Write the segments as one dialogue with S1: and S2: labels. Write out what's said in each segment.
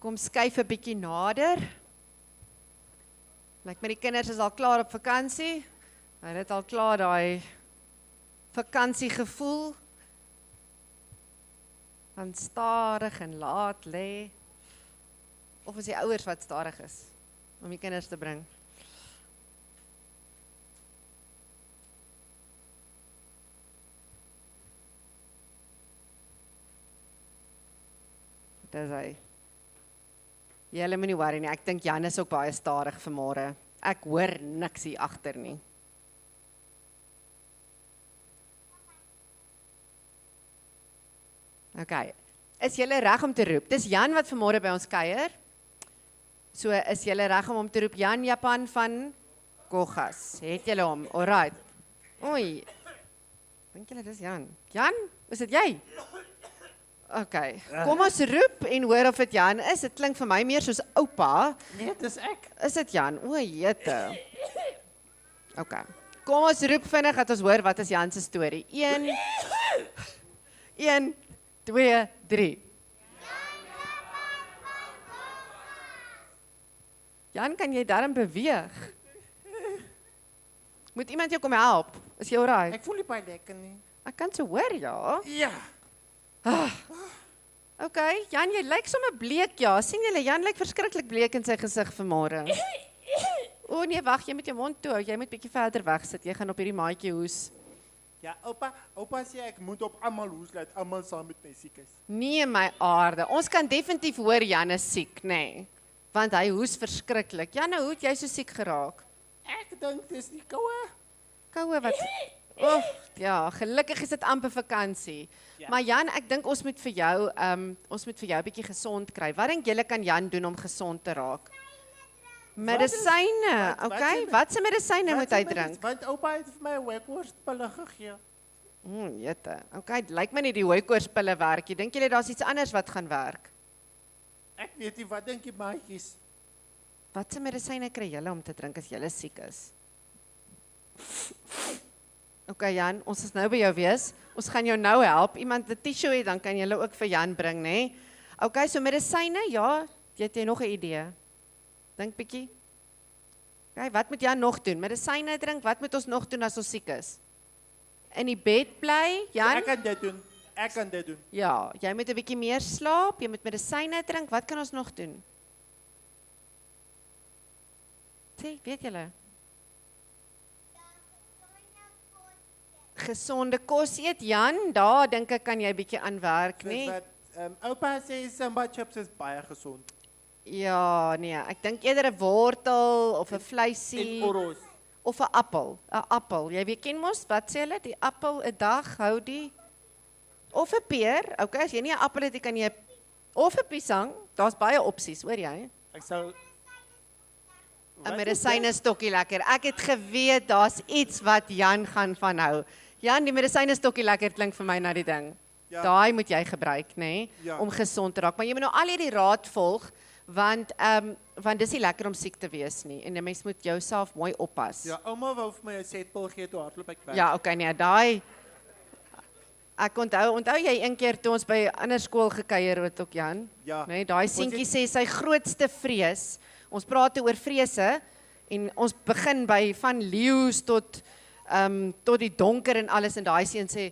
S1: Kom skuif 'n bietjie nader. Lyk my die kinders is al klaar op vakansie. Hulle het al klaar daai vakansiegevoel. Van stadig en laat lê. Of is die ouers wat stadig is om die kinders te bring? Dis hy. Julle moenie worry nie, ek dink Jan is ook baie stadig vanmôre. Ek hoor niks hier agter nie. Okay. Is julle reg om te roep? Dis Jan wat vanmôre by ons kuier. So is julle reg om hom te roep? Jan Japan van Kogas. Het julle hom? Alright. Oei. Dink julle dis Jan? Jan, is dit jy? Okay. Kom ons roep en hoor of dit Jan is. Dit klink vir my meer soos oupa.
S2: Nee, dis ek.
S1: Is dit Jan? O, jette. Okay. Kom ons roep vinnig dat ons hoor wat is Jan se storie. 1 2 3. Jan, kan jy darm beweeg? Moet iemand jou kom help? Is jy alright?
S2: Ek voel nie baie lekker nie.
S1: Ek kan so hoor, ja.
S2: Ja.
S1: Okay, Jan, jy lyk sommer bleek, ja. Sien julle, Jan lyk verskriklik bleek in sy gesig vanmôre. O nee, wag, jy moet jou mond toe hou. Jy moet bietjie verder weg sit. Jy gaan op hierdie maatjie hoes.
S2: Ja, oupa sê ek moet op almal hoes laat almal saam met my siek is.
S1: Nee, my aarde. Ons kan definitief hoor Jan is siek, nê? Nee. Want hy hoes verskriklik. Jan, hoe het jy so siek geraak?
S2: Ek dink dis die koue.
S1: Koue wat? Oh, ja, gelukkig is dit amper vakansie. Ja. Maar Jan, ek dink ons moet vir jou 'n bietjie gesond kry. Wat dink julle kan Jan doen om gesond te raak? Medisyne. Okay, wat se medisyne moet hy drink?
S2: Want oupa het vir my hooikoorspille gegee.
S1: Jette. Okay, dit lyk my nie die hooikoorspille werk nie. Dink julle daar's iets anders wat gaan werk?
S2: Ek weet nie, wat dink jy maatjies?
S1: Wat se medisyne kry julle om te drink as julle siek is? Okay Jan, ons is nou by jou wees. Ons gaan jou nou help. Iemand 'n tissue het, dan kan julle ook vir Jan bring, nê? Nee? Okay, so medisyne, ja, het jy nog 'n idee? Dink bietjie. Okay, wat moet Jan nog doen? Medisyne drink, wat moet ons nog doen as ons siek is? In die bed bly, Jan?
S2: Ja, ek kan dit doen.
S1: Ja, jy moet 'n bietjie meer slaap, jy moet medisyne drink. Wat kan ons nog doen? Sê, weet julle? Gesonde kos eet, Jan. Daar dink ek kan jy bietjie aan werk,
S2: Nee?
S1: nee?
S2: Oupa sê samba chips is baie gesond.
S1: Ja, nee, ek dink eerder 'n wortel of 'n vleisie
S2: En oros.
S1: of 'n appel. 'n Appel. Jy weet ken mos, wat sê hulle? Die appel 'n dag hou die of 'n peer. Okay, as jy nie 'n appel het, kan jy of 'n piesang. Daar's baie opsies, hoor jy?
S2: Ek sou
S1: 'n medisyne stokkie lekker. Ek het geweet daar's iets wat Jan gaan van hou. Jan, die medisyne stokkie lekker klink vir my na die ding.
S2: Ja.
S1: Daai moet jy gebruik, nê, nee,
S2: Ja.
S1: om gesond te raak. Maar jy moet nou al hierdie raad volg want dis nie lekker om siek te wees nie en 'n mens moet jouself mooi oppas.
S2: Ja, ouma wou vir my 'n setpil gee toe hardloop ek weg.
S1: Ja, okay, nee, daai ek onthou jy een keer toe ons by 'n ander skool gekuier het ook Jan?
S2: Ja.
S1: Nee, daai seentjie sê sy grootste vrees. Ons praat oor vrese en ons begin by van leeu's tot die donker en alles en daai seun sê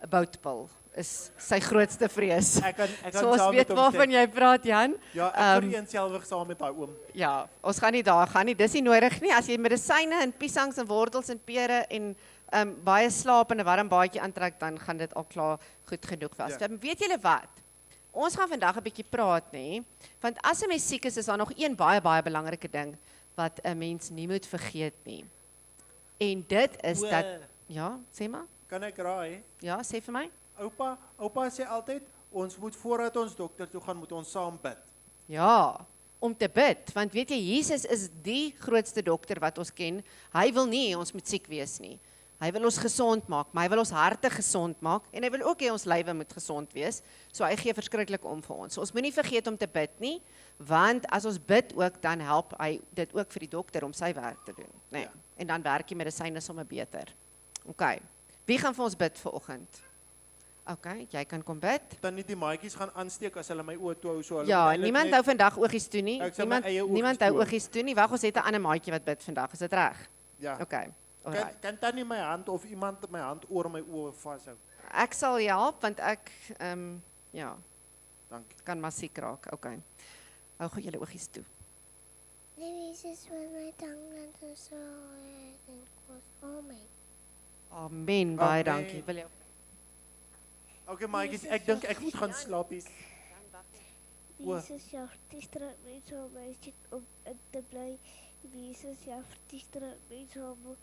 S1: 'n boutpil is sy grootste vrees.
S2: Ek kan
S1: So ons
S2: saam
S1: weet
S2: met hom
S1: waarvan
S2: sê.
S1: jy praat, Jan.
S2: Ja, ek vir eenselfig saam met daai oom.
S1: Ja, ons gaan nie daar gaan nie. Dis nie nodig nie. As jy medisyne en piesangs en wortels en pere en baie slaap en 'n warm baadjie aantrek, dan gaan dit al klaar goed genoeg wees.
S2: Ja.
S1: Weet julle wat? Ons gaan vandag 'n bietjie praat, nê? Want as 'n mens siek is daar nog een baie belangrike ding wat 'n mens nie moet vergeet nie. En dit is
S2: O,
S1: dat ja, sê maar.
S2: Kan ek raai?
S1: Ja, sê vir my.
S2: Oupa sê altyd ons moet voordat ons dokter toe gaan moet ons saam bid.
S1: Ja, om te bid, want weet jy Jesus is die grootste dokter wat ons ken. Hy wil nie hê ons moet siek wees nie. Hy wil ons gesond maak, maar hy wil ons harte gesond maak en hy wil ook hê ons lywe moet gesond wees. So hy gee verskriklik om vir ons. So ons moenie vergeet om te bid nie, want as ons bid ook dan help hy dit ook vir die dokter om sy werk te doen, nê. Nee.
S2: Ja.
S1: En dan werk die medisyne sommer beter. OK. Wie gaan vir ons bid vanoggend? Okay, jy kan kom bid.
S2: Dan nie die maatjies gaan aansteek as hulle my oë toe hou so hulle
S1: Ja,
S2: moet eintlik
S1: niemand
S2: net-
S1: hou vandag oogies toe nie.
S2: Ek sal my eie oogies
S1: Niemand hou
S2: toe hou.
S1: oogies toe nie. Wag, ons het 'n ander maatjie wat bid vandag. Is dit reg?
S2: Ja.
S1: Okay.
S2: Kan
S1: Alright.
S2: kan tannie my hand of iemand my hand oor my oë vashou?
S1: Ek sal help want ek ja,
S2: Dankie.
S1: kan maar siek raak. Okay. Hou gou julle oogies toe.
S3: Jesus was my tongue and the soul and was all me.
S1: Amen. Baie
S2: Amen.
S1: dankie. Wil jy
S2: Okay, maatjies, ek dink ek moet gaan slaap hier. Oor.
S3: Jesus jou vertiesterd mense om my sit om in te bly. Jesus jou vertiesterd mense om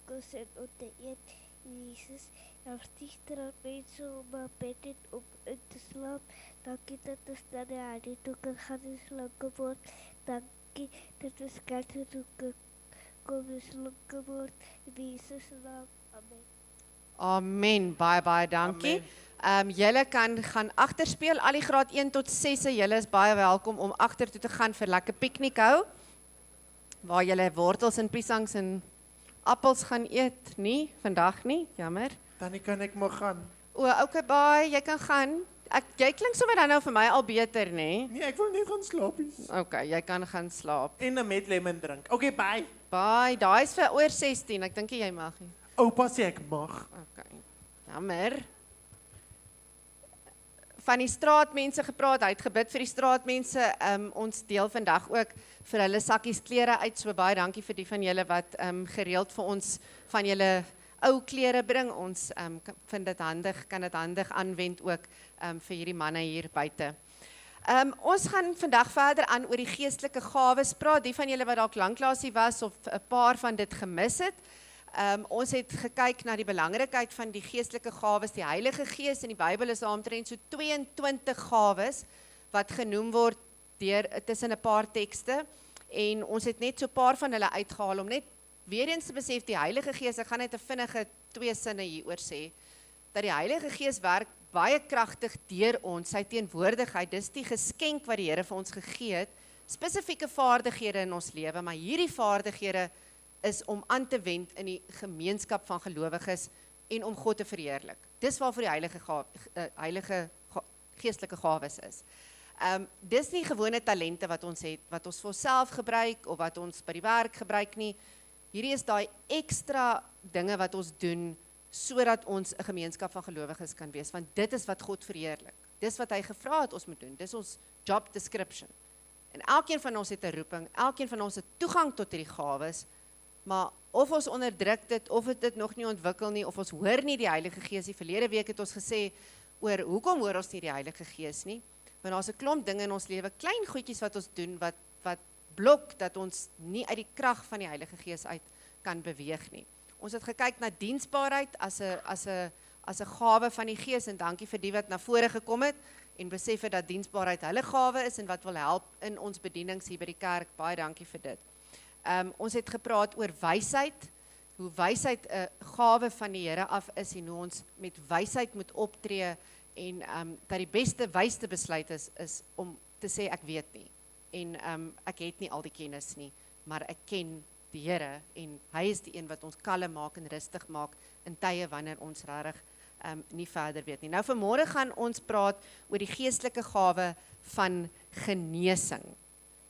S3: gesit om te eet. Jesus jou vertiesterd mense om my bed en om in te slaap. Dankie dat ons naar de aarde toe kan gaan en slanken word. Dankie dat ons kaarten toe kan komen en slanken word. In Jesus naam. Amen.
S1: Amen. Baie dankie. Julle kan gaan agterspeel al die graad 1 tot 6. Julle is baie welkom om agter toe te gaan vir lekker piknik hou. Waar julle wortels en piesangs en appels gaan eet. Nie, vandag nie, jammer.
S2: Tannie, kan ek maar gaan?
S1: O, okay, bye, jy kan gaan. Jy klink sommer dan nou vir my al beter, nê?
S2: Nee, ek wil net gaan slaap hier.
S1: Okay, jy kan gaan slaap.
S2: En 'n met lemon drink. Okay, bye.
S1: Bye, daai is vir oor 16. Ek dink nie jy mag nie.
S2: Oupa sê ek mag.
S1: Okay. Jammer. Van die straatmense gepraat, hy het gebid vir die straatmense. Ons deel vandag ook vir hulle sakkies klere uit. So baie dankie vir die van julle wat gereeld vir ons van julle ou klere bring. Ons vind dit handig, kan dit handig aanwend ook vir hierdie manne hier buite. Ons gaan vandag verder aan oor die geestelike gawes praat. Die van julle wat dalk lanklaas hier was of 'n paar van dit gemis het. Ons het gekyk na die belangrikheid van die geestelike gawes. Die Heilige Gees in die Bybel is daar omtrent so 22 gawes wat genoem word tussen 'n paar tekste. En ons het net so 'n paar van hulle uitgehaal om net weer eens te besef die Heilige Gees, ek gaan net 'n vinnige 2 sinne hieroor sê, dat die Heilige Gees werk baie kragtig deur ons, sy teenwoordigheid. Dis die geskenk wat die Here vir ons gegee het, spesifieke vaardighede in ons lewe, maar hierdie vaardighede is om aan te wend in die gemeenskap van gelowiges en om God te verheerlik. Dis waarvoor die heilige geestelike gawes is. Dis nie gewone talente wat ons het, wat ons vir onsself gebruik of wat ons by die werk gebruik nie. Hierdie is daai ekstra dinge wat ons doen sodat ons 'n gemeenskap van gelowiges kan wees, want dit is wat God verheerlik. Dis wat hy gevra het ons moet doen. Dis ons job description. En elkeen van ons het 'n roeping, elkeen van ons het toegang tot hierdie gawes, maar of ons onderdruk dit, of dit nog nie ontwikkel nie, of ons hoor nie die Heilige Gees nie. Verlede week het ons gesê oor hoekom hoor ons nie die Heilige Gees nie? Want daar's 'n klomp dinge in ons lewe, klein goedjies wat ons doen wat blok dat ons nie uit die krag van die Heilige Gees uit kan beweeg nie. Ons het gekyk na diensbaarheid as 'n gawe van die Gees, en dankie vir die wat na vore gekom het en besef het dat diensbaarheid hulle gawe is en wat wil help in ons bedienings hier by die kerk. Baie dankie vir dit. Ons het gepraat oor wysheid, hoe wysheid 'n gawe van die Here af is en hoe ons met wysheid moet optree en dat die beste wysste besluit is om te sê ek weet nie en ek het nie al die kennis nie, maar ek ken die Here en hy is die een wat ons kalm maak en rustig maak in tye wanneer ons regtig nie verder weet nie. Nou vanmôre gaan ons praat oor die geestelike gawe van genesing,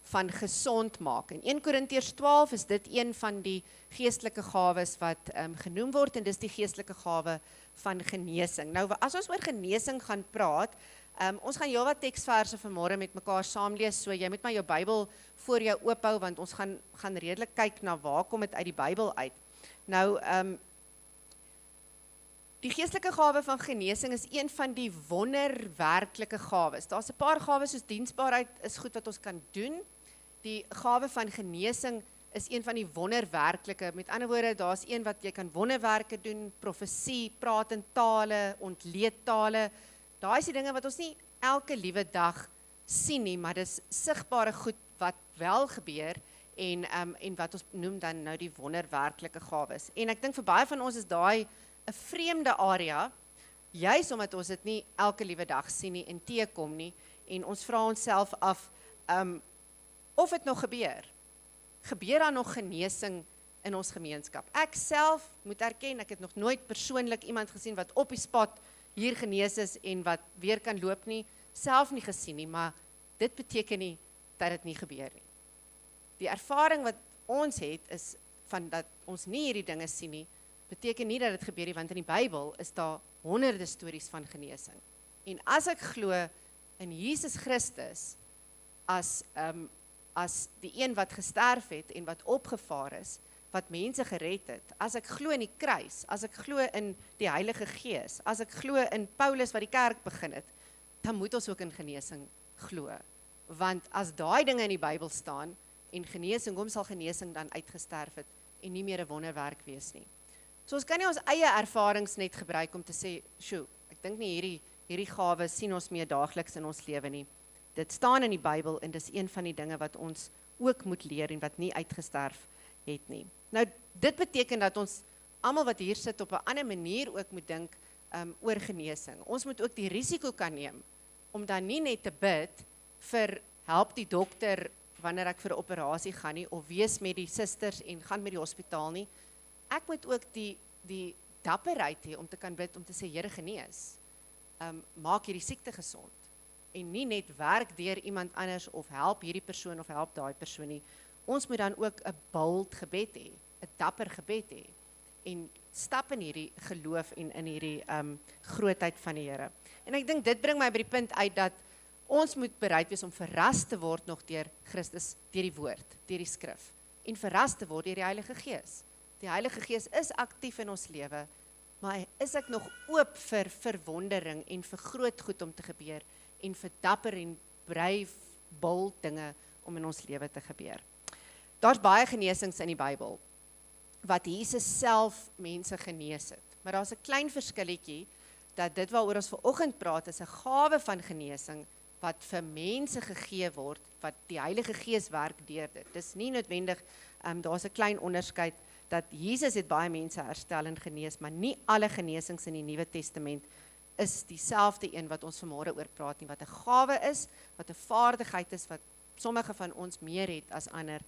S1: van gesond maak. In 1 Korintiërs 12 is dit een van die geestelike gawes wat genoem word en dis die geestelike gawe van genesing. Nou as ons oor genesing gaan praat, ons gaan heelwat teksverse vanmôre met mekaar saam lees, so jy moet maar jou Bybel voor jou oophou want ons gaan redelik kyk na waar kom dit uit die Bybel uit. Nou die geestelike gawe van genesing is een van die wonderwerklike gawes. Daar's 'n paar gawes soos diensbaarheid is goed wat ons kan doen. Die gawe van genesing is een van die wonderwerklike. Met ander woorde, daar's een wat jy kan wonderwerke doen, profesie, praat in tale, ontleed tale. Daai is die dinge wat ons nie elke liewe dag sien nie, maar dis sigbare goed wat wel gebeur en wat ons noem dan nou die wonderwerklike gawes. En ek dink vir baie van ons is daai 'n vreemde area, juis omdat ons dit nie elke liewe dag sien nie en teekom nie, en ons vra onsself af of dit nog gebeur. Gebeur daar nog genesing in ons gemeenskap? Ek self moet erken, ek het nog nooit persoonlik iemand gesien wat op die spot hier genees is en wat weer kan loop nie, self nie gesien nie, maar dit beteken nie dat dit nie gebeur nie. Die ervaring wat ons het is van dat ons nie hierdie dinge sien nie, beteken nie dat dit gebeur nie, want in die Bybel is daar honderde stories van genesing. En as ek glo in Jesus Christus as die een wat gesterf het en wat opgevaar is, wat mense gered het, as ek glo in die kruis, as ek glo in die Heilige Gees, as ek glo in Paulus wat die kerk begin het, dan moet ons ook in genesing glo. Want as daai dinge in die Bybel staan, en genesing, hoekom sal genesing dan uitgesterf het, en nie meer 'n wonderwerk wees nie. So ons kan nie ons eie ervarings net gebruik om te sê, sjoe, ek dink nie hierdie gawe sien ons meer daagliks in ons lewe nie. Dit staan in die Bybel en dis een van die dinge wat ons ook moet leer en wat nie uitgesterf het nie. Nou, dit beteken dat ons almal wat hier sit op 'n ander manier ook moet dink oor genesing. Ons moet ook die risiko kan neem om dan nie net te bid vir help die dokter wanneer ek vir 'n operasie gaan nie, of wees met die susters en gaan met die hospitaal nie. Ek moet ook die dapperheid hê om te kan bid, om te sê, Here genees, maak hierdie siekte gesond, en nie net werk deur iemand anders, of help hierdie persoon, of help daai persoon nie. Ons moet dan ook 'n bold gebed hê, 'n dapper gebed hê, en stap in hierdie geloof en in hierdie grootheid van die Here. En ek dink dit bring my by die punt uit dat ons moet bereid wees om verras te word nog deur Christus, deur die woord, deur die skrif, en verras te word deur die Heilige Gees. Die Heilige Gees is aktief in ons lewe, maar is ek nog oop vir verwondering en vir groot goed om te gebeur, en vir dapper en brave, bold dinge om in ons lewe te gebeur. Daar's baie genesings in die Bybel, wat Jesus self mense genees het. Maar daar's 'n klein verskilletjie, dat dit waaroor ons vanoggend praat, is 'n gawe van genesing, wat vir mense gegee word, wat die Heilige Gees werk deur dit. Dis nie noodwendig, daar's 'n klein onderskeid, dat Jesus het baie mense herstel en genees, maar nie alle genesings in die Nuwe Testament is dieselfde een wat ons vanmôre oor praat nie, wat 'n gawe is, wat 'n vaardigheid is, wat sommige van ons meer het as ander,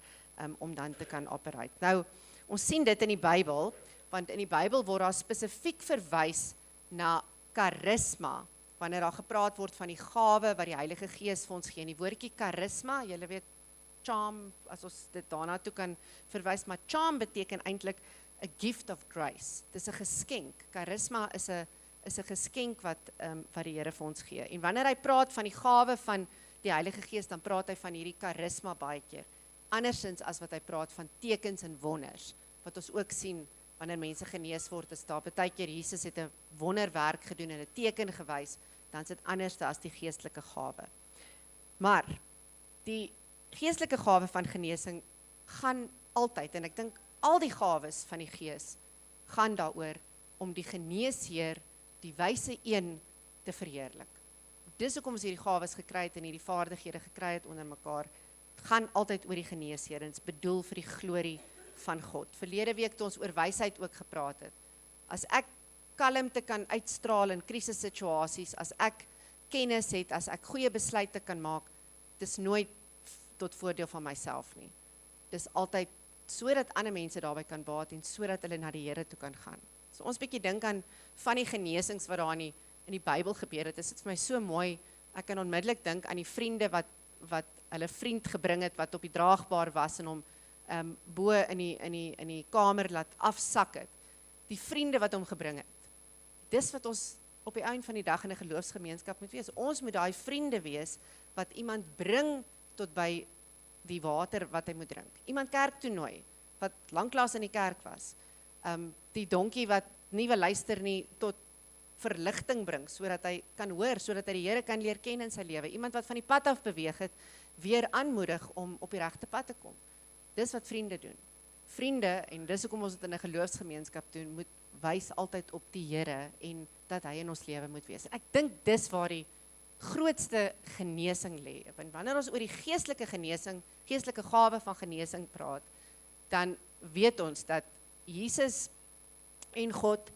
S1: om dan te kan operate. Nou, ons sien dit in die Bybel, want in die Bybel word daar spesifiek verwys na charisma, wanneer daar gepraat word van die gawe wat die Heilige Gees vir ons gee. En die woordjie charisma, julle weet, charm, as ons dit daarna toe kan verwys, maar charm beteken eintlik a gift of grace. Dis 'n geskenk. Charisma is 'n geskenk wat die Here vir ons gee. En wanneer hy praat van die gawe van die Heilige Gees, dan praat hy van hierdie charisma baie keer. Andersins as wat hy praat van tekens en wonders, wat ons ook sien wanneer mense genees word, is daar baie keer Jesus het 'n wonderwerk gedoen en 'n teken gewys, dan is dit anders as die geestelike gawe. Maar die geestelike gawe van genesing gaan altyd, en ek dink al die gawes van die Gees gaan daaroor om die geneesheer, die wyse een, te verheerlik. Dis hoekom ons hierdie gawes gekry het en hierdie vaardighede gekry het onder mekaar. Het gaan altyd oor die geneesheer en dit is bedoel vir die glorie van God. Verlede week toe ons oor wysheid ook gepraat het. As ek kalmte kan uitstraal in krisissituasies, as ek kennis het, as ek goeie besluite kan maak, dis nooit tot voordeel van myself nie. Dis altyd sodat ander mense daarby kan baat en sodat hulle na die Here toe kan gaan. So ons bietjie dink aan van die genesings wat daar in die Bybel gebeur het. Dit is vir my so mooi. Ek kan onmiddellik dink aan die vriende wat hulle vriend gebring het wat op die draagbaar was en hom bo in die kamer laat afsak het. Die vriende wat hom gebring het. Dis wat ons op die einde van die dag in 'n geloofsgemeenskap moet wees. Ons moet daai vriende wees wat iemand bring tot by die water wat hy moet drink. Iemand kerk toe nooi wat lanklaas in die kerk was. Die donkie wat nie wil luister nie, tot verligting bring sodat hy kan hoor, sodat hy die Here kan leer ken in sy lewe. Iemand wat van die pad af beweeg het, weer aanmoedig om op die regte pad te kom. Dis wat vriende doen. Vriende, en dis hoekom ons dit in 'n geloofsgemeenskap doen, moet wys altyd op die Here en dat hy in ons lewe moet wees. Ek dink dis waar die grootste genesing lê. Want wanneer ons oor die geestelike genesing, geestelike gawe van genesing praat, dan weet ons dat Jesus en God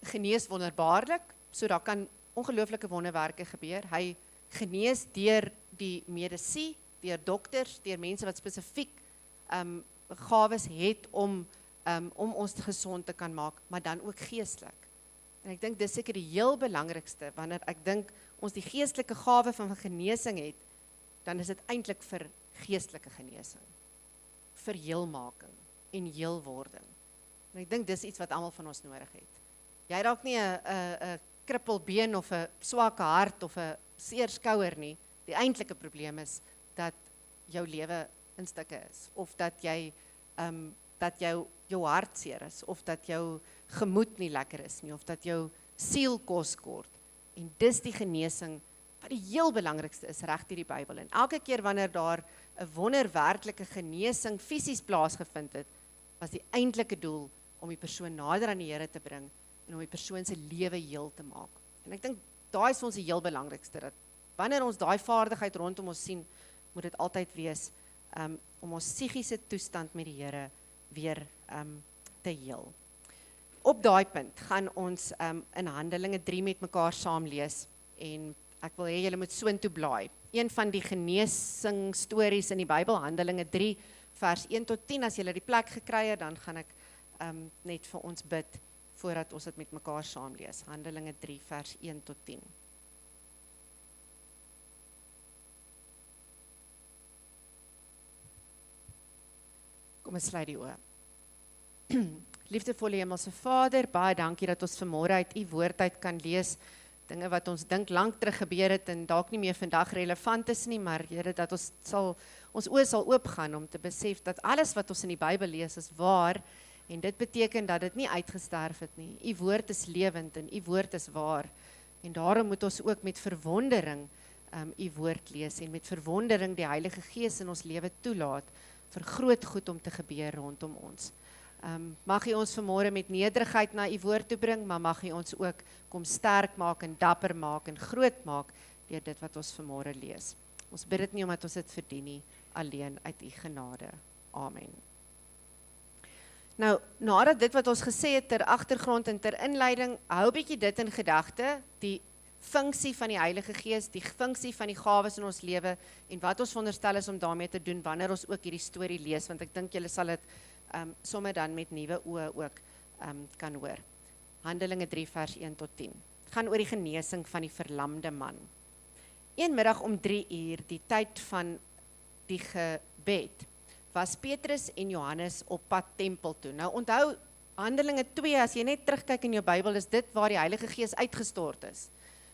S1: genees wonderbaarlik, so daar kan ongelooflike wonderwerke gebeur. Hy genees deur die medisyne, deur dokters, deur mense wat spesifiek gawes het om ons gesond te kan maak, maar dan ook geestelik. En ek dink dis seker die heel belangrikste, wanneer ek dink ons die geestelike gawe van genesing het, dan is dit eintlik vir geestelike genesing, vir heelmaking en heelwording. En ek dink dis iets wat almal van ons nodig het. Jy dalk nie 'n krippelbeen of 'n swakke hart of 'n seer skouer nie. Die eintlike probleem is dat jou lewe in stukke is, of dat jy dat jou hart seer is, of dat jou gemoed nie lekker is nie, of dat jou siel kos kort. En dis die genesing wat die heel belangrikste is reg deur die Bybel. En elke keer wanneer daar 'n wonderwerklike genesing fisies plaasgevind het, was die eintlike doel om die persoon nader aan die Here te bring en om die persoon se lewe heel te maak. En ek dink daai is vir ons die heel belangrikste, dat wanneer ons daai vaardigheid rondom ons sien, moet dit altyd wees om ons psigiese toestand met die Here weer te heel. Op daai punt gaan ons in Handelinge 3 met mekaar saam lees, en ek wil hê julle moet soontoe blaai. Een van die genesing stories in die Bybel, Handelinge 3 vers 1 tot 10, as julle die plek gekry het, dan gaan ek net vir ons bid, voordat ons dit met mekaar saam lees. Handelinge 3 vers 1 tot 10. Kom ons sluit die oë. Liefdevolle Hemelse Vader, baie dankie dat ons vanmôre uit u woord uit kan lees, dinge wat ons dink lank terug gebeur het en dalk nie meer vandag relevant is nie, maar Here, dat ons oë sal oopgaan om te besef dat alles wat ons in die Bybel lees is waar, en dit beteken dat dit nie uitgesterf het nie. U woord is lewend en u woord is waar, en daarom moet ons ook met verwondering u woord lees, en met verwondering die Heilige Gees in ons lewe toelaat vir groot goed om te gebeur rondom ons. Mag u ons vanmôre met nederigheid na u woord toe bring, maar mag u ons ook kom sterk maak en dapper maak en groot maak deur dit wat ons vanmôre lees. Ons bid dit nie omdat ons dit verdien nie, alleen uit u genade. Amen. Nou, nadat dit wat ons gesê het ter agtergrond en ter inleiding, hou bietjie dit in gedagte, die funksie van die Heilige Gees, die funksie van die gawes in ons lewe, en wat ons veronderstel is om daarmee te doen, wanneer ons ook hierdie storie lees, want ek dink julle sal dit sommer dan met nuwe oë ook kan hoor. Handelinge 3 vers 1 tot 10. Het gaan oor die genesing van die verlamde man. Een middag om 3 uur, die tyd van die gebed, was Petrus en Johannes op pad tempel toe. Nou onthou, Handelinge 2, as jy net terugkyk in jou Bybel, is dit waar die Heilige Gees uitgestort is.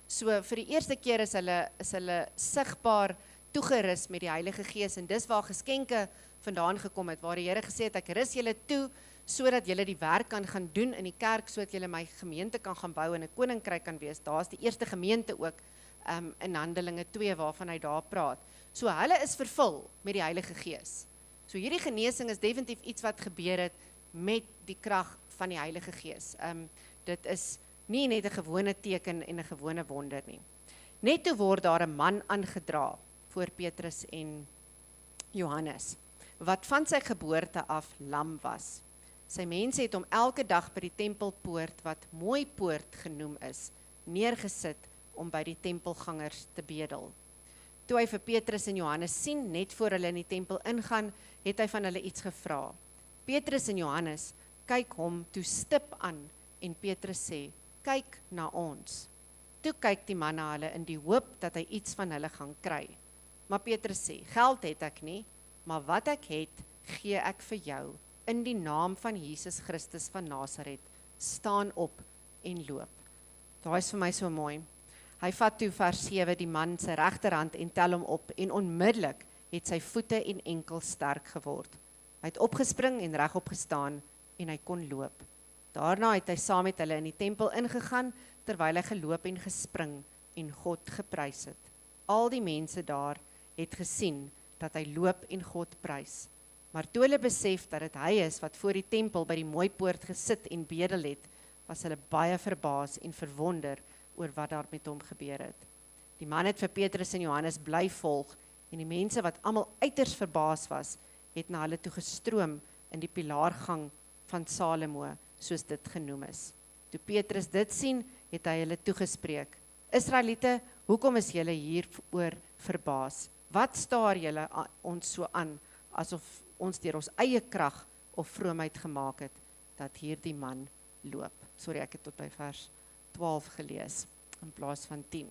S1: So vir die eerste keer is hulle sigbaar toegerus met die Heilige Gees, en dis waar geskenke vandaan gekom het, waar die Here gesê het, ek rus julle toe, sodat julle die werk kan gaan doen in die kerk, sodat julle my gemeente kan gaan bou en 'n koninkryk kan wees. Daar is die eerste gemeente ook in Handelinge 2 waarvan hy daar praat. So hulle is vervul met die Heilige Gees. So hierdie genesing is definitief iets wat gebeur het met die krag van die Heilige Gees. Dit is nie net 'n gewone teken en 'n gewone wonder nie. Net toe word daar 'n man aangedra voor Petrus en Johannes, wat van sy geboorte af lam was. Sy mense het hom elke dag by die tempelpoort, wat Mooi Poort genoem is, neergesit om by die tempelgangers te bedel. Toe hy vir Petrus en Johannes sien, net voor hulle in die tempel ingaan, het hy van hulle iets gevra. Petrus en Johannes kyk hom toe stip aan, en Petrus sê, kyk na ons. Toe kyk die man na hulle in die hoop dat hy iets van hulle gaan kry. Maar Petrus sê, geld het ek nie, maar wat ek het, gee ek vir jou. In die naam van Jesus Christus van Nasaret, staan op en loop. Daai is vir my so mooi. Hy vat toe vers 7 die man sy regterhand en tel hom op, en onmiddellik het sy voete en enkels sterk geword. Hy het opgespring en regop gestaan, en hy kon loop. Daarna het hy saam met hulle in die tempel ingegaan, terwyl hy geloop en gespring en God geprys het. Al die mense daar het gesien dat hy loop en God prys. Maar toe hulle besef dat dit hy is wat voor die tempel by die Mooi Poort gesit en bedel het, was hulle baie verbaas en verwonder oor wat daar met hom gebeur het. Die man het vir Petrus en Johannes bly volg, en die mense wat almal uiters verbaas was, het na hulle toe gestroom in die pilaargang van Salomo, soos dit genoem is. Toe Petrus dit sien, het hy hulle toegespreek. Israeliete, hoekom is julle hieroor verbaas? Wat staar julle ons so aan, asof ons deur ons eie krag of vroomheid gemaak het, dat hierdie man loop? Sorry, ek het tot by vers 12 gelees, in plaas van 10.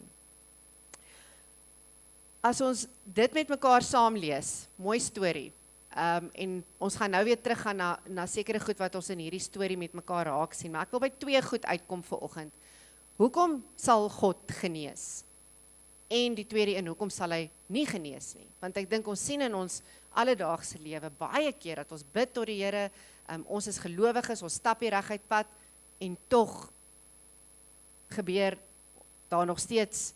S1: As ons dit met mekaar saam lees, mooi storie, en ons gaan nou weer terug gaan na sekere goed wat ons in hierdie storie met mekaar raak sien, maar ek wil by 2 goed uitkom vanoggend. Hoekom sal God genees? En die tweede een, hoekom sal hy nie genees nie? Want ek dink ons sien in ons alledaagse lewe baie keer dat ons bid tot die Here, ons is gelowiges, ons stap die reguit pad, en tog gebeur daar nog steeds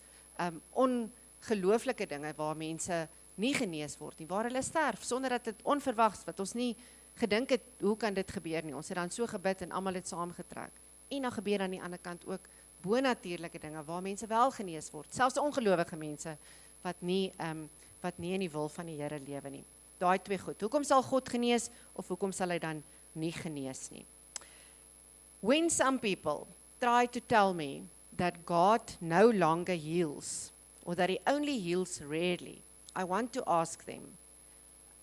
S1: ongelooflike dinge waar mense nie genees word nie, waar hulle sterf, sonder dat dit onverwags, wat ons nie gedink het, hoe kan dit gebeur nie? Ons het dan so gebid en almal het saamgetrek. En dan gebeur aan die ander kant ook bonatuurlike dinge waar mense wel genees word, selfs ongelowige mense wat nie in die wil van die Here lewe nie. Daai 2 goed. Hoekom sal God genees of hoekom sal hy dan nie genees nie? When some people try to tell me that God no longer heals or that he only heals rarely, I want to ask them,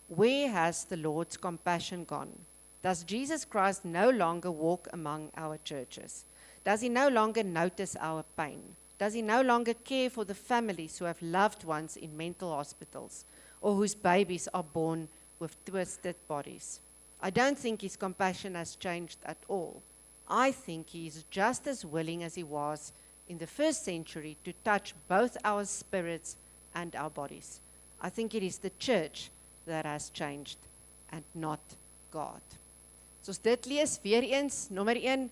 S1: where has the Lord's compassion gone? Does Jesus Christ no longer walk among our churches? Does he no longer notice our pain? Does he no longer care for the families who have loved ones in mental hospitals or whose babies are born with twisted bodies? I don't think his compassion has changed at all. I think he is just as willing as he was in the first century to touch both our spirits and our bodies. I think it is the church that has changed and not God. So as dit lees, weer eens, nommer 1,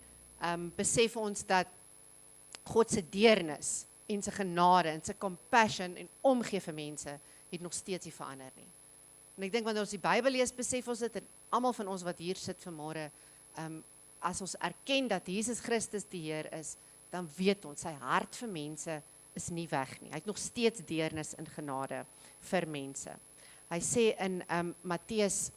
S1: besef ons dat God se deernis en sy genade en sy compassion en omgee vir mense het nog steeds nie verander nie. En ek dink wanneer ons die Bybel lees, besef ons dit, en almal van ons wat hier sit vanmôre, as ons erken dat Jesus Christus die Heer is, dan weet ons, sy hart vir mense is nie weg nie. Hy het nog steeds deernis en genade vir mense. Hy sê in Matteus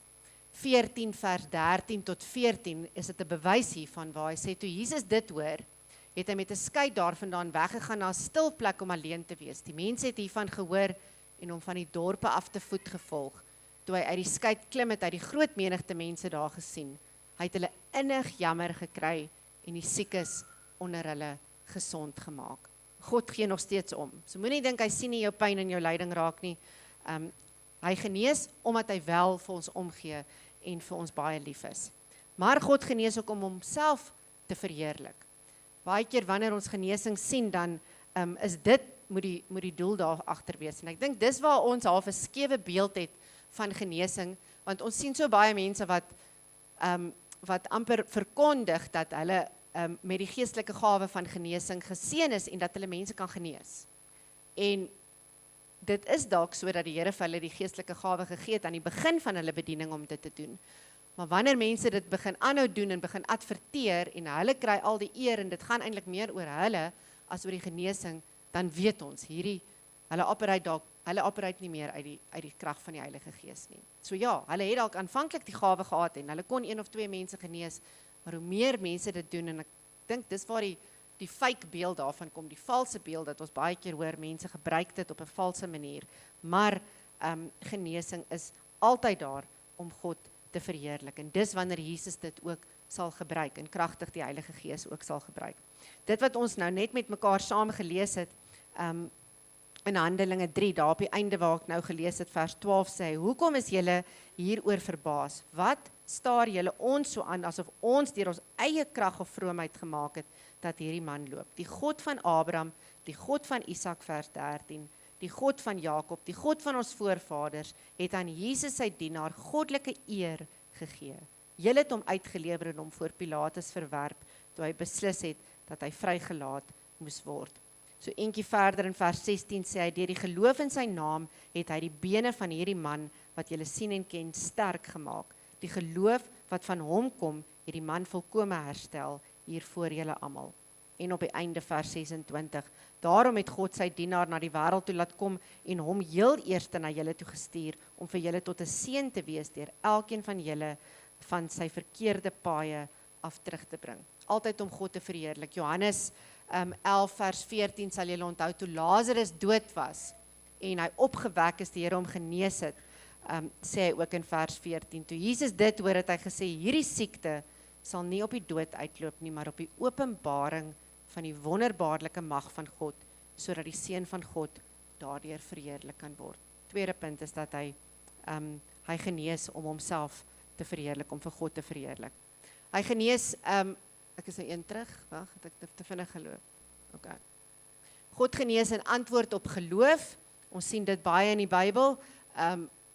S1: 14 vers 13 tot 14, is dit 'n bewys hiervan, waar hy sê, toe Jesus dit hoor, het hy met 'n skei daarvandaan weggegaan na 'n stil plek om alleen te wees. Die mense het hiervan gehoor en hom van die dorpe af te voet gevolg. Toe hy uit die skei klim het, hy die groot menigte mense daar gesien. Hy het hulle innig jammer gekry en die siekes onder hulle gesond gemaak. God gee nog steeds om. So moenie dink hy sien nie jou pyn en jou lyding raak nie. Hy genees omdat hy wel vir ons omgee en vir ons baie lief is. Maar God genees ook om homself te verheerlik. Baie keer wanneer ons genesing sien, dan is dit moet die doel daar agter wees. En ek dink dis waar ons half 'n skewe beeld het van genesing, want ons sien so baie mense wat amper verkondig dat hulle met die geestelike gawe van genesing geseën is en dat hulle mense kan genees. En dit is dalk so dat die Here vir hulle die geestelike gawe gegee het aan die begin van hulle bediening om dit te doen. Maar wanneer mense dit begin aanhou doen en begin adverteer en hulle kry al die eer en dit gaan eintlik meer oor hulle as oor die genesing, dan weet ons hulle operate nie meer uit die krag van die Heilige Gees nie. So ja, hulle het dalk aanvanklik die gawe gehad en hulle kon 1 of 2 mense genees, maar hoe meer mense dit doen, en ek dink dis waar die fake beeld daarvan kom, die valse beeld, dat ons baie keer hoor, mense gebruik dit op 'n valse manier, maar genesing is altyd daar om God te verheerlik, en dis wanneer Jesus dit ook sal gebruik, en kragtig die Heilige Gees ook sal gebruik. Dit wat ons nou net met mekaar saam gelees het, in Handelinge 3, daar op die einde waar ek nou gelees het, vers 12 sê, hoekom is julle hieroor verbaas? Wat staar julle ons so aan, asof ons deur ons eie krag of vroomheid gemaak het, dat hierdie man loop? Die God van Abraham, die God van Isak, vers 13, die God van Jakob, die God van ons voorvaders, het aan Jesus sy dienaar goddelike eer gegee. Julle het hom uitgelewer en hom voor Pilatus verwerp, toe hy beslis het, dat hy vrygelaat moes word. So eentjie verder in vers 16 sê hy, deur die geloof in sy naam, het hy die bene van hierdie man, wat julle sien en ken, sterk gemaak. Die geloof wat van hom kom, het die man volkome herstel, hier voor julle almal. En op die einde vers 26, daarom het God sy dienaar na die wêreld toe laat kom, en hom heel eerste na julle toe gestuur, om vir julle tot 'n seën te wees, deur elkeen van julle van sy verkeerde paaie af terug te bring. Altyd om God te verheerlik. Johannes 11 vers 14 sal julle onthou, toe Lazarus dood was, en hy opgewek is, die Here hom genees het, sê hy ook in vers 14, toe Jesus dit hoor, het hy gesê, hierdie siekte sal nie op die dood uitloop nie, maar op die openbaring van die wonderbaarlike mag van God, sodat die seun van God daardeur verheerlik kan word. Tweede punt is dat hy genees om homself te verheerlik, om vir God te verheerlik. Hy genees, ek is nou een terug, wag, het ek te vinnig geloop. Okay. God genees in antwoord op geloof. Ons sien dit baie in die Bybel.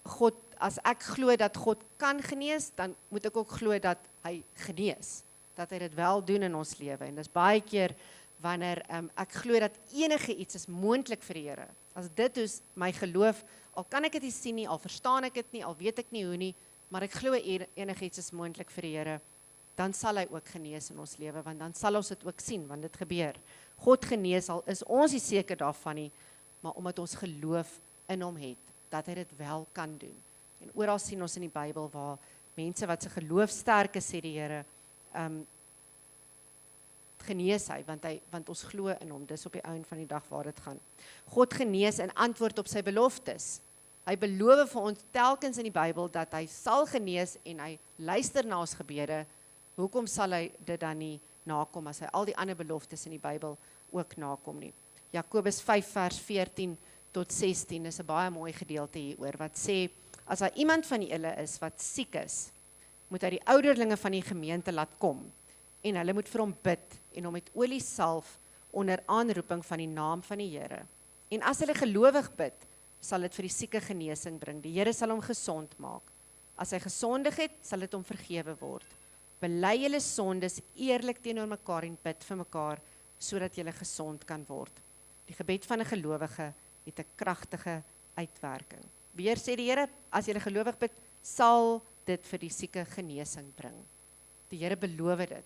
S1: God, as ek glo dat God kan genees, dan moet ek ook glo dat hy genees. Dat hy dit wel doen in ons lewe. En dis baie keer wanneer ek glo dat enige iets is moontlik vir die Here. As dit is my geloof, al kan ek dit nie sien nie, al verstaan ek dit nie, al weet ek nie hoe nie, maar ek glo enige iets is moontlik vir die Here, dan sal hy ook genees in ons lewe, want dan sal ons dit ook sien, want dit gebeur. God genees, al is ons nie seker daarvan nie, maar omdat ons geloof in hom het, dat hy dit wel kan doen. En oral sien ons in die Bybel waar mense wat se geloof sterk is, sê die Here, genees hy, want ons glo in hom, dis op die einde van die dag waar dit gaan. God genees in antwoord op sy beloftes. Hy beloof vir ons telkens in die Bybel dat hy sal genees en hy luister na ons gebede. Hoekom sal hy dit dan nie nakom as hy al die ander beloftes in die Bybel ook nakom nie? Jakobus 5 vers 14 tot 16 is 'n baie mooi gedeelte hieroor wat sê, as daar iemand van julle is wat siek is, moet hy die ouderlinge van die gemeente laat kom en hulle moet vir hom bid en hom met olie salf onder aanroeping van die naam van die Here. En as hulle gelowig bid, sal dit vir die sieke genesing bring. Die Here sal hom gesond maak. As hy gesondig het, sal dit hom vergewe word. Bely julle sondes eerlik teenoor mekaar en bid vir mekaar, sodat julle gesond kan word. Die gebed van 'n gelowige het 'n kragtige uitwerking. Weer sê die Here, as julle gelowig bid, sal dit vir die sieke genesing bring. Die Here beloof dit.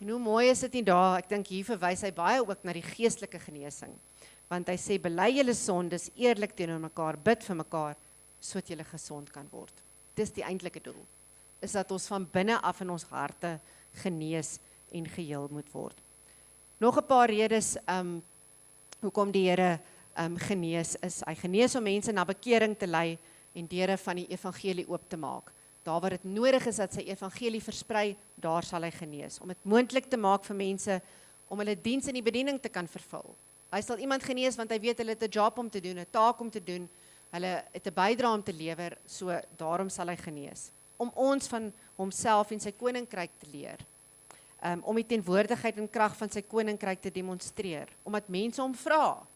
S1: En hoe mooi is dit nie daar, ek dink hier verwys hy baie ook na die geestelike genesing. Want hy sê, bely julle sondes eerlik teenoor mekaar, bid vir mekaar, sodat julle gesond kan word. Dis die eintlike doel, is dat ons van binne af in ons harte genees en geheel moet word. Nog 'n paar redes, hoekom die Here genees is. Hy genees om mense na bekering te lei en deure van die evangelie oop te maak. Daar waar dit nodig is dat sy evangelie versprei, daar sal hy genees. Om dit moontlik te maak vir mense, om hulle diens in die bediening te kan vervul. Hy sal iemand genees, want hy weet hulle het 'n job om te doen, 'n taak om te doen, hulle het 'n bydrae om te lewer, so daarom sal hy genees. Om ons van homself en sy koninkryk te leer. Om die teenwoordigheid en krag van sy koninkryk te demonstreer. Omdat mense hom vra.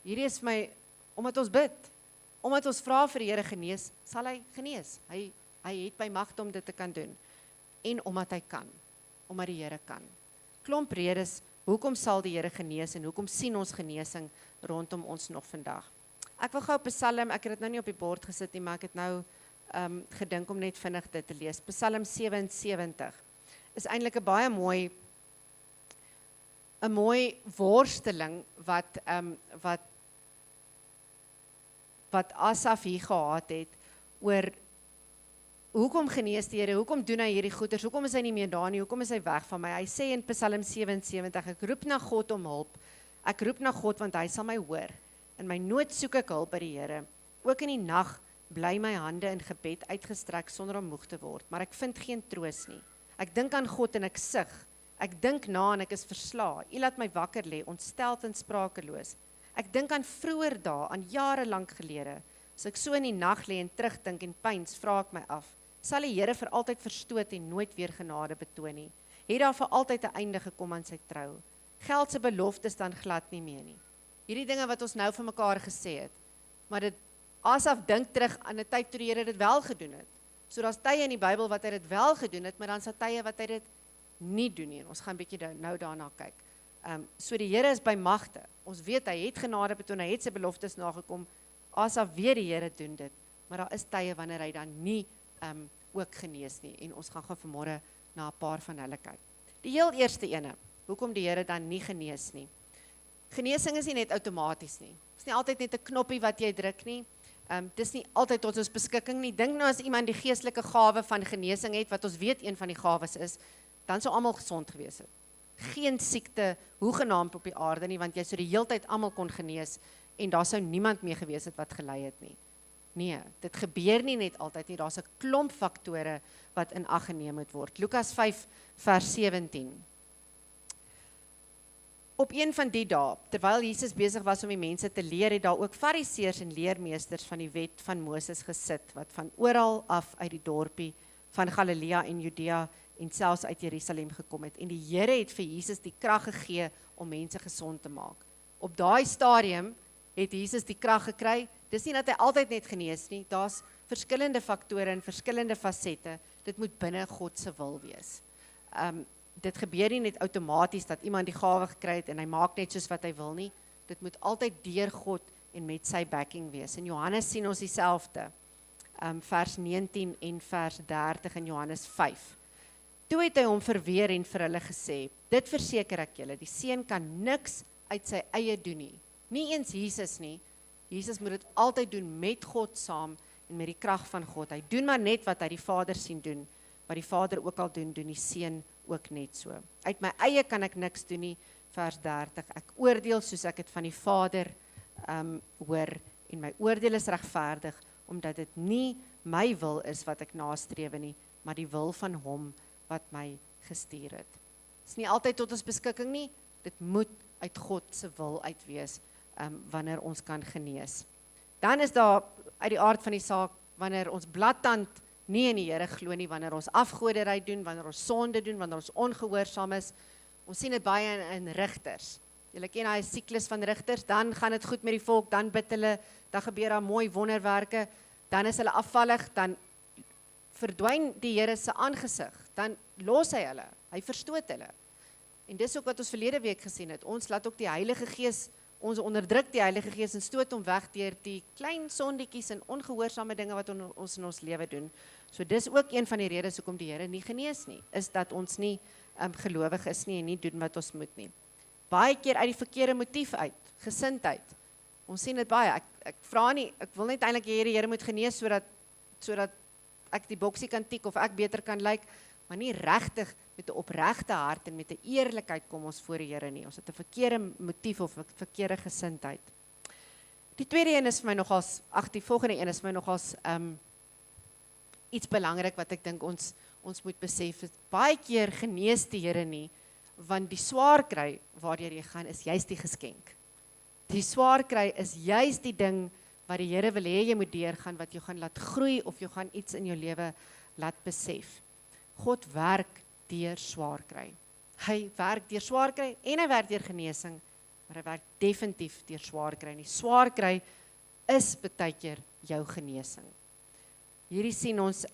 S1: Hierdie is my, omdat ons bid, omdat ons vra vir die Here genees, sal hy genees. Hy het by magte om dit te kan doen. En omdat hy kan, omdat die Here kan. Klomp redes, hoekom sal die Here genees en hoekom sien ons genesing rondom ons nog vandag. Ek wil gou Psalm, ek het dit nou nie op die bord gesit nie, maar ek het nou gedink om net vinnig dit te lees. Psalm 77 is eintlik 'n baie mooi worsteling wat Asaf hier gehad het oor hoekom genees die Here, hoekom doen hy hierdie goeders, hoekom is hy nie meer daar nie, hoekom is hy weg van my? Hy sê in Psalm 77, ek roep na God om hulp, ek roep na God want hy sal my hoor. In my nood soek ek hulp by die Here. Ook in die nag bly my hande in gebed uitgestrek sonder om moeg te word, maar ek vind geen troos nie. Ek dink aan God en ek sug. Ek dink na en ek is verslae. U laat my wakker lê, ontsteld en sprakeloos. Ek dink aan vroeër dae, aan jare lank gelede. As ek so in die nag lê en terugdink en pyns, vra ek my af, sal die Here vir altyd verstoot en nooit weer genade betoon nie? Het daar vir altyd 'n einde gekom aan sy trou? Geld se beloftes dan glad nie meer nie. Hierdie dinge wat ons nou vir mekaar gesê het, maar dit Asaf dink terug aan 'n tyd toe die Here dit wel gedoen het. So daar's tye in die Bybel wat hy dit wel gedoen het, maar dan's daar tye wat hy dit nie doen nie. Ons gaan bietjie nou daarna kyk. So die Here is by magte. Ons weet hy het genade betoon, hy het sy beloftes nagekom. Asaf weet die Here doen dit, maar daar is tye wanneer hy dan nie ook genees nie. En ons gaan vanmôre na 'n paar van hulle kyk. Die heel eerste ene, hoekom die Here dan nie genees nie. Genesing is nie net outomaties nie. Dit is nie altyd net 'n knoppie wat jy druk nie. Dis nie altyd tot ons beskikking nie. Dink nou as iemand die geestelike gawe van genesing het, wat ons weet een van die gawes is, dan sou almal gesond gewees het. Geen siekte hoegenaamd op die aarde nie, want jy sou die heeltyd almal kon genees en daar sou niemand mee gewees het wat gelei het nie. Nee, dit gebeur nie net altyd nie. Daar's 'n klomp faktore wat in ag geneem moet word. Lukas 5 vers 17. Op een van die dae, terwyl Jesus besig was om die mense te leer, het daar ook fariseërs en leermeesters van die wet van Moses gesit, wat van oral af uit die dorpie van Galilea en Judea en selfs uit Jerusalem gekom het. En die Here het vir Jesus die krag gegee om mense gesond te maak. Op daai stadium het Jesus die krag gekry. Dis nie dat hy altyd net genees nie, daar's verskillende faktore en verskillende fasette. Dit moet binne God se wil wees. Dit gebeur nie net outomaties dat iemand die gawe gekry het en hy maak net soos wat hy wil nie. Dit moet altyd deur God en met sy backing wees. In Johannes sien ons dieselfde. Vers 19 en vers 30 in Johannes 5. Toe het hy hom verweer en vir hulle gesê, dit verseker ek julle, die seun kan niks uit sy eie doen nie. Nie eens Jesus nie. Jesus moet dit altyd doen met God saam en met die krag van God. Hy doen maar net wat hy die Vader sien doen. Wat die Vader ook al doen, doen die seun ook net so. Uit my eie kan ek niks doen nie, vers 30. Ek oordeel soos ek het van die Vader hoor en my oordeel is regverdig, omdat dit nie my wil is wat ek nastrewe nie, maar die wil van hom wat my gestuur het. Dit is nie altyd tot ons beskikking nie, dit moet uit God se wil uit wees, wanneer ons kan genees. Dan is daar uit die aard van die saak, wanneer ons bladtand nie in die Here glo nie, wanneer ons afgoderry doen, wanneer ons sonde doen, wanneer ons ongehoorsaam is. Ons sien dit baie in rigters. Julle ken daai siklus van rigters, dan gaan dit goed met die volk, dan bid hulle, dan gebeur daar mooi wonderwerke, dan is hulle afvallig, dan verdwyn die Here se aangesig, dan los hy hulle, hy verstoot hulle. En dis ook wat ons verlede week gesien het. Ons laat ook die Heilige Gees, ons onderdruk die Heilige Gees en stoot hom weg deur die klein sondetjies en ongehoorsame dinge wat ons in ons lewe doen. So dis ook een van die redes hoekom die Here nie genees nie, is dat ons nie gelowig is nie en nie doen wat ons moet nie. Baie keer uit die verkeerde motief uit, gesindheid. Ons sien dit baie. Ek vra nie, ek wil net eintlik die Here moet genees sodat ek die boksie kan tik of ek beter kan lyk, maar nie regtig met 'n opregte hart en met 'n eerlikheid kom ons voor die Here nie. Ons het 'n verkeerde motief of 'n verkeerde gesindheid. Die tweede een is vir my nogals, die volgende een is vir my nogals iets belangrik wat ek dink ons moet besef. Baie keer genees die Here nie, want die swaar kry waardeur jy gaan is juist die geskenk. Die swaar kry is juist die ding wat die Here wil hê jy moet deurgaan, wat jou gaan laat groei of jou gaan iets in jou lewe laat besef. God werk deur swaar kry. Hy werk deur swaar kry en hy werk deur genesing, maar hy werk definitief deur swaar kry. En die swaar kry is baie keer jou genesing. Hierdie sien ons,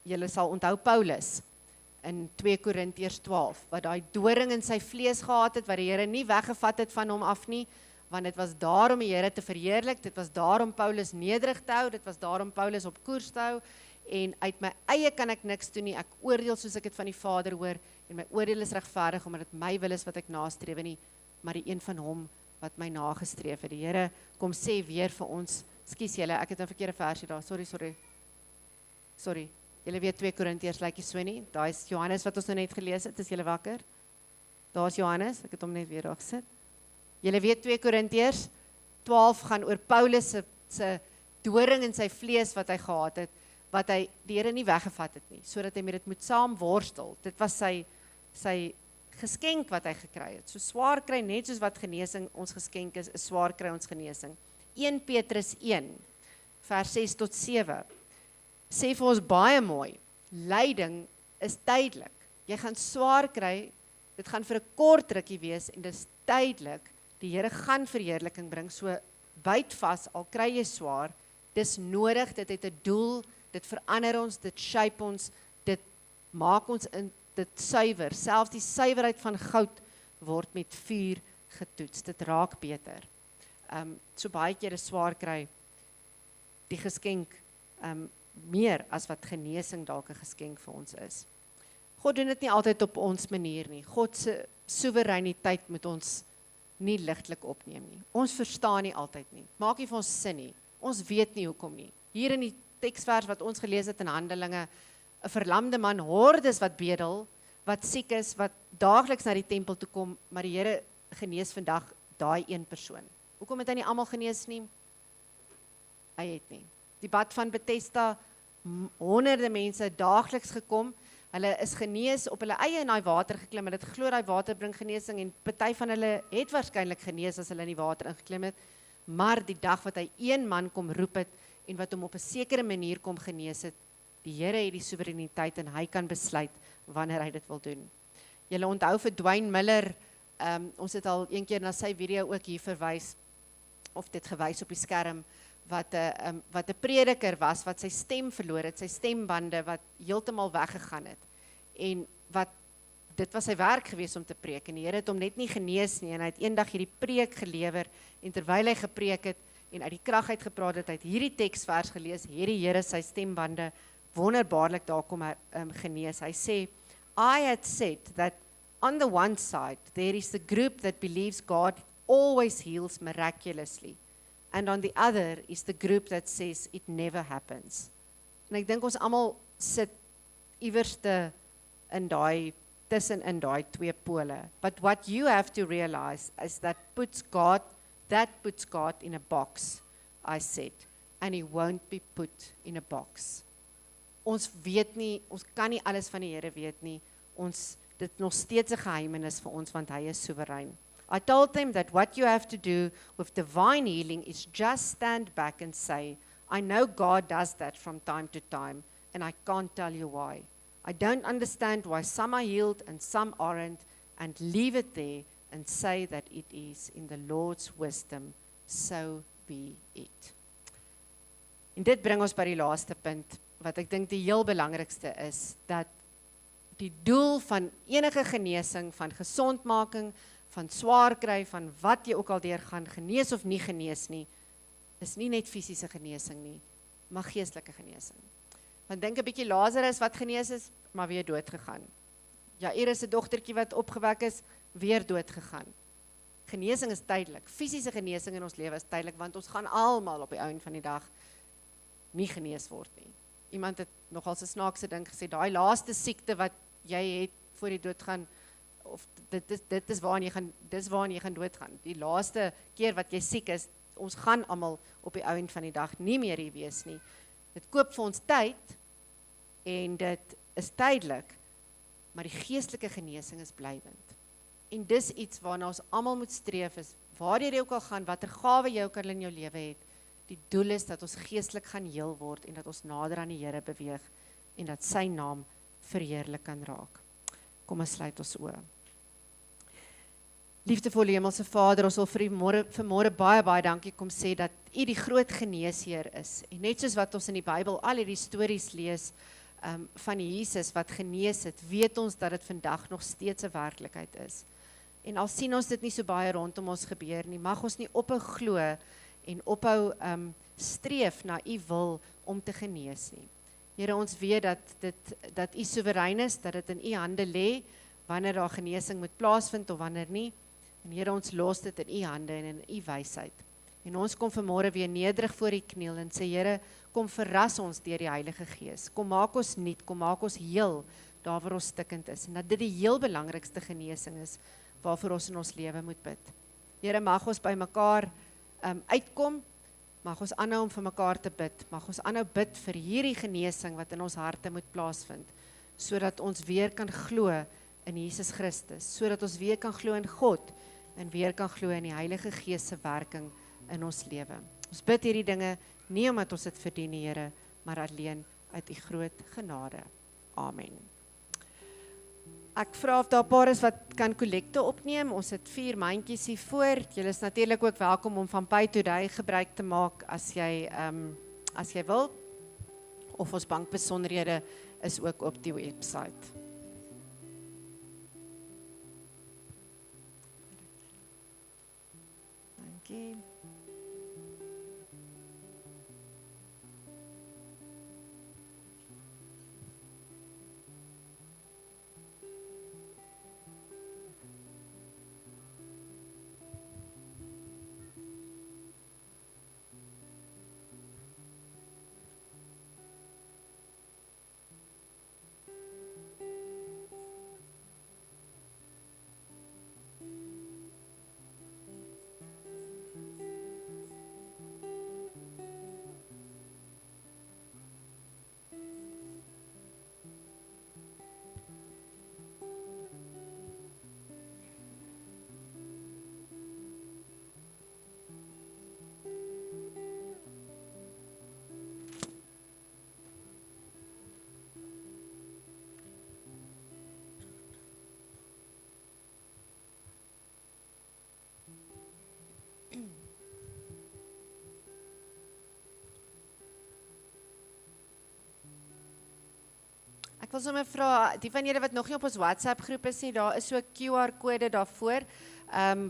S1: julle sal onthou Paulus in 2 Korintiërs 12, wat daai doring in sy vlees gehad het, wat die Here nie weggevat het van hom af nie, want dit was daar om die Here te verheerlik, dit was daar om Paulus nederig te hou, dit was daar om Paulus op koers te hou, en uit my eie kan ek niks doen nie, ek oordeel soos ek het van die Vader hoor, en my oordeel is regverdig, omdat dit my wil is wat ek nastrewe nie, maar die een van hom wat my nagestreef het. Die Here kom sê weer vir ons, skus julle, ek het 'n verkeerde versie daar, sorry, julle weet 2 Korintiërs lyk nie so nie, daar is Johannes wat ons nou net gelees het, is julle wakker? Daar is Johannes, ek het hom net weer daar gesit. Julle weet 2 Korintiërs 12 gaan oor Paulus se doring in sy vlees wat hy gehad het, wat hy die Here nie weggevat het nie, sodat hy met dit moet saam worstel. Dit was sy geskenk wat hy gekry het. So swaar kry, net soos wat genesing ons geskenk is swaar kry ons genesing. 1 Petrus 1, vers 6 tot 7, sê vir ons baie mooi, lyding is tydelik. Jy gaan swaar kry, dit gaan vir 'n kort rukkie wees, en dit is tydelik. Die Here gaan verheerliking bring, so byt vas, al kry jy swaar, dis nodig, dit het 'n doel, dit verander ons, dit shape ons, dit maak ons dit suiwer. Selfs die suiwerheid van goud word met vuur getoets. Dit raak beter. So baie keer is swaar kry die geskenk meer as wat genesing dalk 'n geskenk vir ons is. God doen dit nie altyd op ons manier nie. God se soewereiniteit moet ons nie ligtelik opneem nie. Ons verstaan nie altyd nie. Maak nie vir ons sin nie. Ons weet nie hoekom nie. Hier in die teksvers wat ons gelees het in Handelinge, 'n verlamde man, hordes wat bedel, wat siek is, wat daagliks na die tempel toe kom, maar die Here genees vandag daai een persoon. Hoekom het hy nie almal genees nie? Hy het nie. Die bad van Bethesda, honderde mense daagliks gekom, Hulle is genees op hulle eie in daai water geklim. Hulle het geglo daai water bring genesing en party van hulle het waarskynlik genees as hulle in die water ingeklim het. Maar die dag wat hy een man kom roep het en wat hom op 'n sekere manier kom genees het, die Here het die soewereiniteit en hy kan besluit wanneer hy dit wil doen. Julle onthou vir Dwayne Miller, ons het al een keer na sy video ook hier verwys, of dit gewys op die skerm, wat 'n prediker was, wat sy stem verloor het, sy stembande wat heeltemal weggegaan het. En dit was sy werk gewees om te preek, en die Here het hom net nie genees nie, en hy het eendag hierdie preek gelewer, en terwyl hy gepreek het, en uit die krag uit gepraat het, hy het hierdie teksvers gelees, hierdie Here sy stembande wonderbaarlik daar kom genees. Hy sê, I had said that on the one side, there is the group that believes God always heals miraculously. And on the other is the group that says it never happens. En ek dink ons almal sit iewerste in tussenin daai twee pole. But what you have to realize is that puts God in a box, I said, and he won't be put in a box. Ons weet nie, ons kan nie alles van die Here weet nie. Dit nog steeds 'n geheimenis vir ons, want hy is soewerein. I told them that what you have to do with divine healing is just stand back and say, I know God does that from time to time, and I can't tell you why. I don't understand why some are healed and some aren't, and leave it there and say that it is in the Lord's wisdom, so be it. En dit bring ons by die laaste punt, wat ek dink die heel belangrikste is, dat die doel van enige genesing, van gesondmaking, van swaar kry, van wat jy ook al deurgaan, genees of nie genees nie, is nie net fisiese genesing nie, maar geestelike genesing. Want dink 'n bietjie Lazarus wat genees is, maar weer dood gegaan. Jairus se dogtertjie wat opgewek is, weer dood gegaan. Genesing is tydelik. Fisiese genesing in ons lewe is tydelik, want ons gaan almal op die einde van die dag nie genees word nie. Iemand het nogal 'n snaakse ding gesê, daai laaste siekte wat jy het voor die dood gaan, of dit is waarin jy gaan doodgaan. Die laaste keer wat jy siek is, ons gaan almal op die einde van die dag nie meer hier wees nie. Dit koop vir ons tyd, en dit is tydelik, maar die geestelike genesing is blywend. En dis iets waarna ons almal moet streef, is waar jy ook al gaan, watter gawe jy ook al in jou lewe het, die doel is dat ons geestelik gaan heel word, en dat ons nader aan die Here beweeg, en dat sy naam verheerlik kan raak. Kom ons sluit ons oë. Liefdevolle Hemelse Vader, ons wil vir môre baie dankie kom sê dat U die groot geneesheer is. En net soos wat ons in die Bybel al hierdie stories lees van Jesus wat genees het, weet ons dat dit vandag nog steeds 'n werklikheid is. En al sien ons dit nie so baie rondom ons gebeur nie, mag ons nie ophou glo en ophou streef na U wil om te genees nie. Here, ons weet dat U soewerein is, dat dit in U hande lê, wanneer daar genesing moet plaasvind of wanneer nie. En Here, ons los dit in U hande en in U wysheid. En ons kom vanmôre weer nederig voor U kniel en sê, Here, kom verras ons deur die Heilige Gees. Kom maak ons nuut, kom maak ons heel daar waar ons stikkend is. En dat dit die heel belangrikste genesing is waarvoor ons in ons lewe moet bid. Here, mag ons by mekaar uitkom, mag ons aanhou om vir mekaar te bid, mag ons aanhou bid vir hierdie genesing wat in ons harte moet plaasvind, sodat ons weer kan glo in Jesus Christus, sodat ons weer kan glo in God, en weer kan glo in die Heilige Gees se werking in ons lewe. Ons bid hierdie dinge, nie omdat ons dit verdien, Here, maar alleen uit U groot genade. Amen. Ek vra of daar 'n paar is wat kan kollekte opneem. Ons het 4 mandjies hier voor. Julle is natuurlik ook welkom om van Pay Today gebruik te maak as jy wil. Of ons bankbesonderhede is ook op die webwerf. Dankie. Ek wil sommer vra, die van julle wat nog nie op ons WhatsApp groep is nie, daar is so 'n QR-kode daarvoor,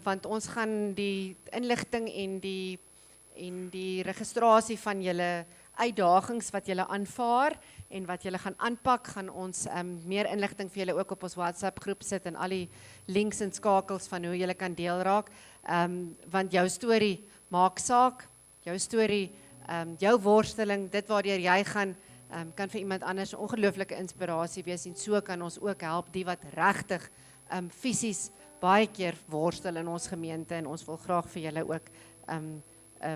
S1: want ons gaan die inligting en die registrasie van julle uitdagings wat julle aanvaar en wat julle gaan aanpak, gaan ons meer inligting vir julle ook op ons WhatsApp groep sit en al die links en skakels van hoe julle kan deel raak, want jou storie maak saak, jou storie, jou worsteling, dit waardeur jy gaan, kan vir iemand anders 'n ongelooflike inspirasie wees en so kan ons ook help die wat regtig fisies baie keer worstel in ons gemeente en ons wil graag vir julle ook 'n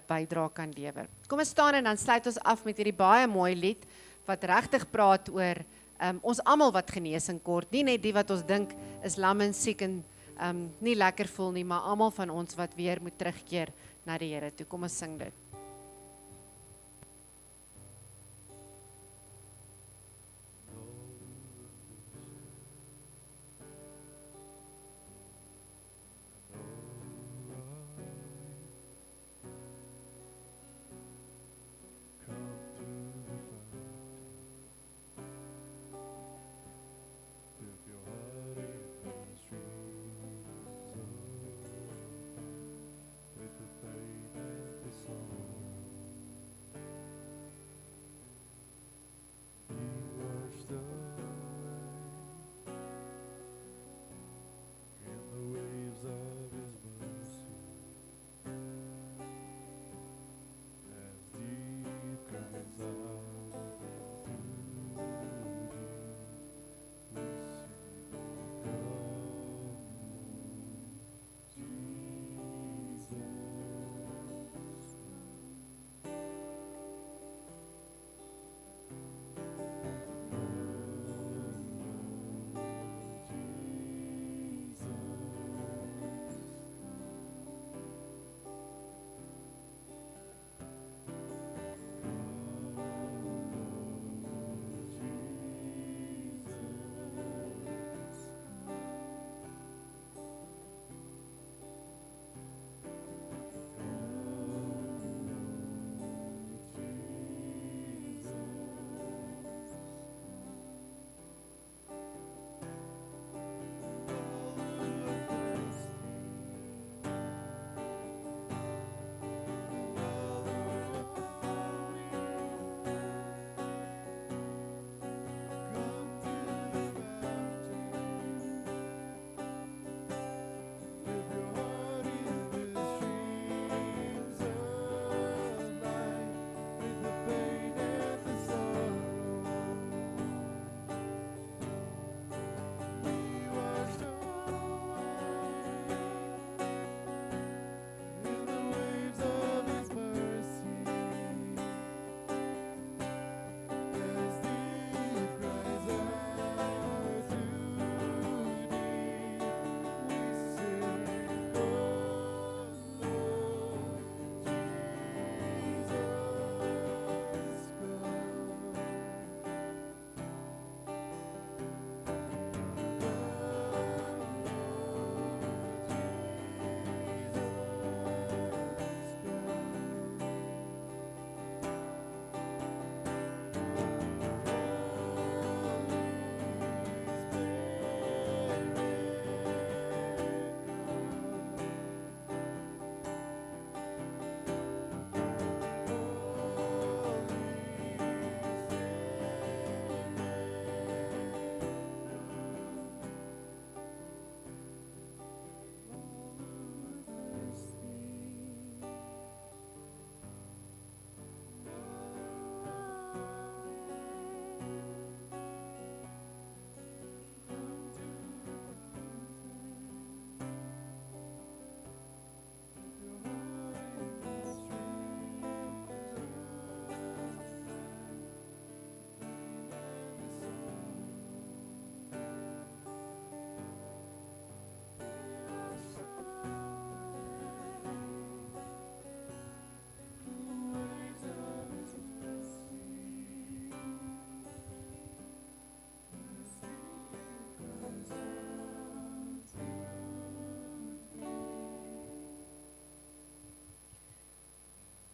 S1: bydrae kan lewer. Kom ons staan en dan sluit ons af met hierdie baie mooi lied wat regtig praat oor ons almal wat genesing kort, nie net die wat ons dink is lam en siek en nie lekker voel nie, maar almal van ons wat weer moet terugkeer na die Here toe. Kom ons sing dit.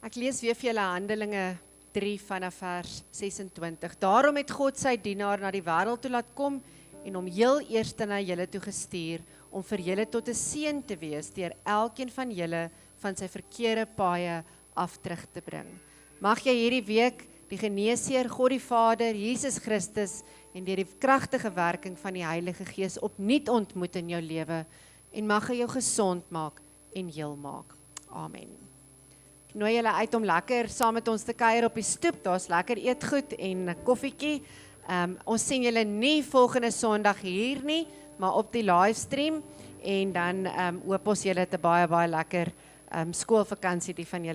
S1: Ek lees weer vir julle Handelinge 3 vanaf vers 26. Daarom het God sy dienaar na die wêreld toe laat kom en hom heel eerste na julle toe gestuur om vir julle tot 'n seën te wees deur elkeen van julle van sy verkeerde paaie af terug te bring. Mag jy hierdie week die Geneesheer, God die Vader, Jesus Christus en deur die kragtige werking van die Heilige Gees opnuut ontmoet in jou lewe en mag hy jou gesond maak en heel maak. Amen. Ek nooi julle uit om lekker saam met ons te kuier op die stoep. Daar's lekker eetgoed en 'n koffietjie. Ons sien julle nie volgende Sondag hier nie, maar op die livestream en dan hoop ons julle het 'n baie lekker skoolvakansie die van julle